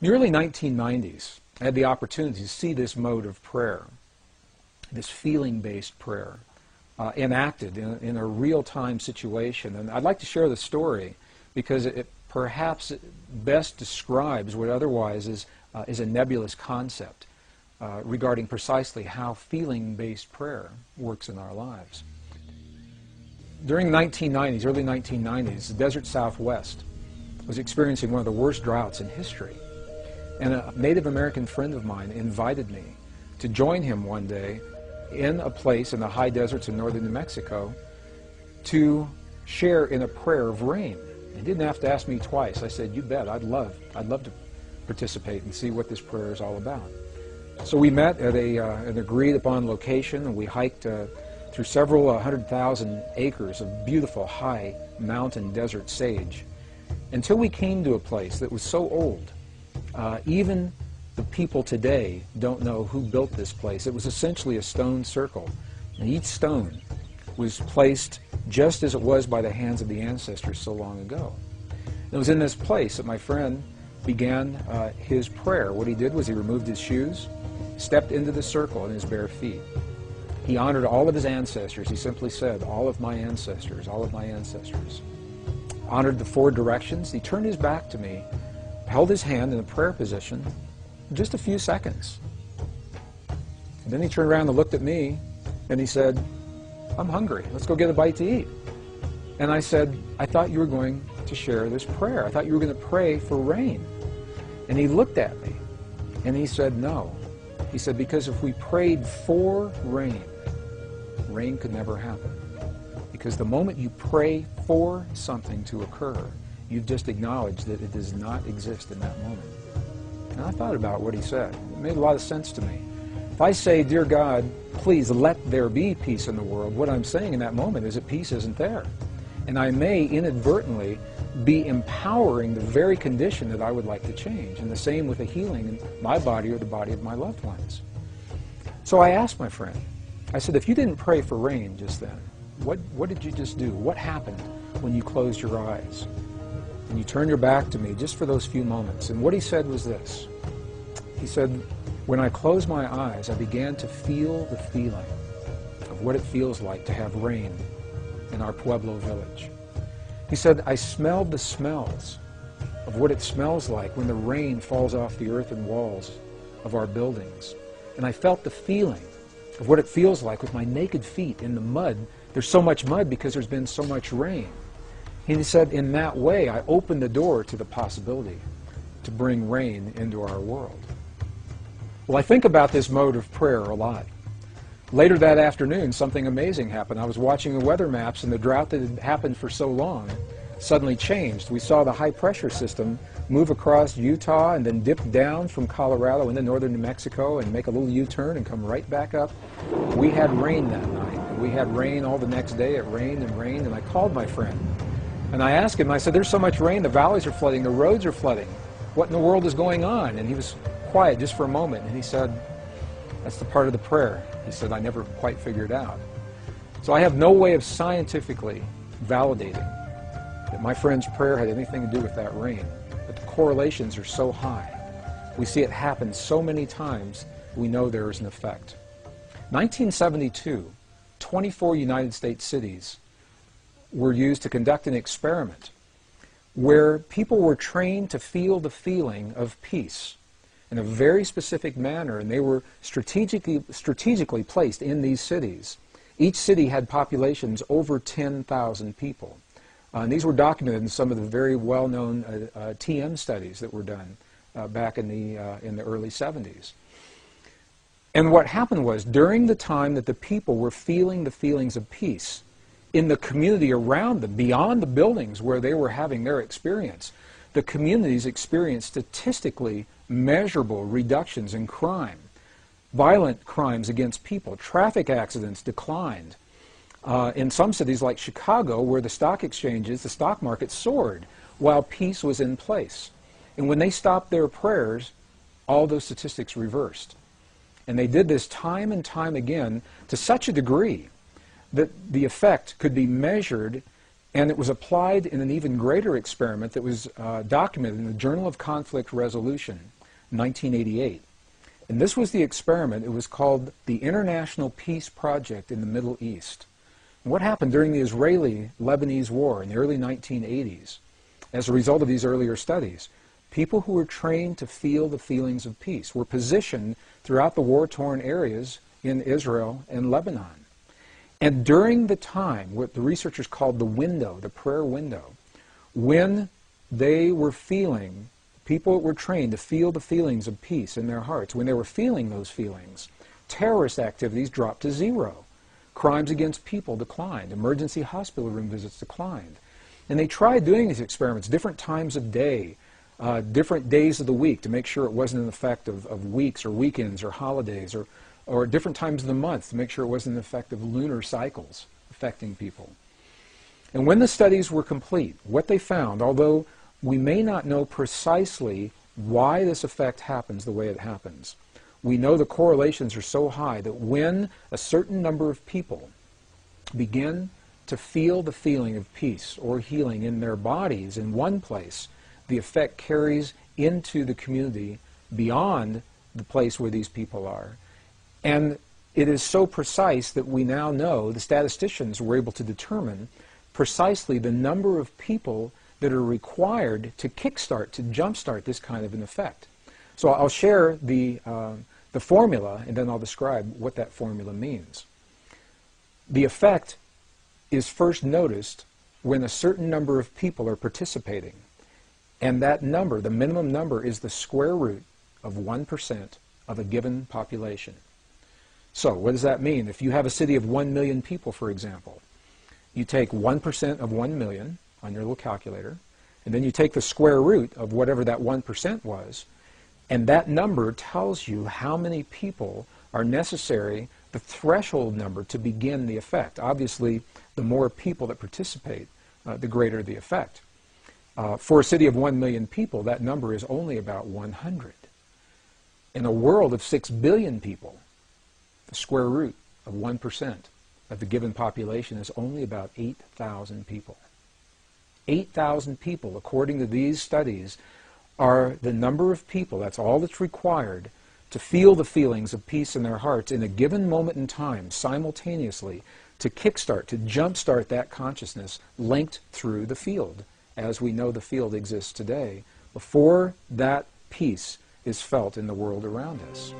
In the early 1990s, I had the opportunity to see this mode of prayer, this feeling-based prayer, enacted in a real-time situation. And I'd like to share the story because it perhaps best describes what otherwise is a nebulous concept regarding precisely how feeling-based prayer works in our lives. During the 1990s, early 1990s, the desert Southwest was experiencing one of the worst droughts in history. And a Native American friend of mine invited me to join him one day in a place in the high deserts of northern New Mexico to share in a prayer of rain. He didn't have to ask me twice. I said, "You bet, I'd love to participate and see what this prayer is all about." So we met at an agreed upon location, and we hiked through several 100,000 acres of beautiful high mountain desert sage until we came to a place that was so old. Even the people today don't know who built this place. It was essentially a stone circle, and each stone was placed just as it was by the hands of the ancestors so long ago. It was in this place that my friend began his prayer. What he did was he removed his shoes, stepped into the circle in his bare feet. He honored all of his ancestors. He simply said, "All of my ancestors, all of my ancestors." Honored the four directions. He turned his back to me, held his hand in a prayer position for just a few seconds. And then he turned around and looked at me and he said, "I'm hungry. Let's go get a bite to eat." And I said, "I thought you were going to share this prayer. I thought you were going to pray for rain." And he looked at me and he said, "No." He said, "Because if we prayed for rain, rain could never happen. Because the moment you pray for something to occur, you've just acknowledged that it does not exist in that moment." And I thought about what he said. It made a lot of sense to me. If I say, "Dear God, please let there be peace in the world," what I'm saying in that moment is that peace isn't there. And I may inadvertently be empowering the very condition that I would like to change. And the same with a healing in my body or the body of my loved ones. So I asked my friend, I said, "If you didn't pray for rain just then, what did you just do? What happened when you closed your eyes? And you turned your back to me just for those few moments?" And what he said was this. He said, "When I closed my eyes, I began to feel the feeling of what it feels like to have rain in our Pueblo village." He said, "I smelled the smells of what it smells like when the rain falls off the earthen walls of our buildings. And I felt the feeling of what it feels like with my naked feet in the mud. There's so much mud because there's been so much rain." He said, "In that way, I opened the door to the possibility to bring rain into our world." Well, I think about this mode of prayer a lot. Later that afternoon, something amazing happened. I was watching the weather maps, and the drought that had happened for so long suddenly changed. We saw the high-pressure system move across Utah and then dip down from Colorado into northern New Mexico and make a little U-turn and come right back up. We had rain that night, and we had rain all the next day. It rained, and I called my friend. And I asked him, I said, "There's so much rain, the valleys are flooding, the roads are flooding. What in the world is going on?" And he was quiet just for a moment, and he said, "That's the part of the prayer." He said, "I never quite figured out." So I have no way of scientifically validating that my friend's prayer had anything to do with that rain. But the correlations are so high. We see it happen so many times, we know there is an effect. 1972, 24 United States cities were used to conduct an experiment where people were trained to feel the feeling of peace in a very specific manner, and they were strategically placed in these cities. Each city had populations over 10,000 people. And these were documented in some of the very well-known TM studies that were done back in the early 70s. And what happened was, during the time that the people were feeling the feelings of peace, in the community around them, beyond the buildings where they were having their experience, the communities experienced statistically measurable reductions in crime. Violent crimes against people, traffic accidents declined. In some cities like Chicago, where the stock exchanges, the stock market soared while peace was in place. And when they stopped their prayers, all those statistics reversed. And they did this time and time again to such a degree that the effect could be measured And it was applied in an even greater experiment that was documented in the Journal of Conflict Resolution, 1988. And this was the experiment. It was called the International Peace Project in the Middle East. And what happened during the Israeli-Lebanese War in the early 1980s, as a result of these earlier studies, people who were trained to feel the feelings of peace were positioned throughout the war-torn areas in Israel and Lebanon. And during the time, what the researchers called the window, the prayer window, when they were feeling, people that were trained to feel the feelings of peace in their hearts, when they were feeling those feelings, terrorist activities dropped to zero. Crimes against people declined. Emergency hospital room visits declined. And they tried doing these experiments different times of day, different days of the week to make sure it wasn't an effect of weeks or weekends or holidays, or different times of the month to make sure it wasn't an effect of lunar cycles affecting people. And when the studies were complete, what they found, although we may not know precisely why this effect happens the way it happens, we know the correlations are so high that when a certain number of people begin to feel the feeling of peace or healing in their bodies in one place, the effect carries into the community beyond the place where these people are. And it is so precise that we now know, the statisticians were able to determine precisely the number of people that are required to kickstart, to jumpstart this kind of an effect. So I'll share the formula, and then I'll describe what that formula means. The effect is first noticed when a certain number of people are participating. And that number, the minimum number, is the square root of 1% of a given population. So what does that mean? If you have a city of 1 million people, for example, you take 1% of 1 million on your little calculator, and then you take the square root of whatever that 1% was, and that number tells you how many people are necessary, the threshold number, to begin the effect. Obviously, the more people that participate, the greater the effect. For a city of 1 million people, that number is only about 100. In a world of 6 billion people, the square root of 1% of the given population is only about 8,000 people. 8,000 people, according to these studies, are the number of people, that's all that's required, to feel the feelings of peace in their hearts in a given moment in time, simultaneously, to kickstart, to jumpstart that consciousness linked through the field, as we know the field exists today, before that peace is felt in the world around us.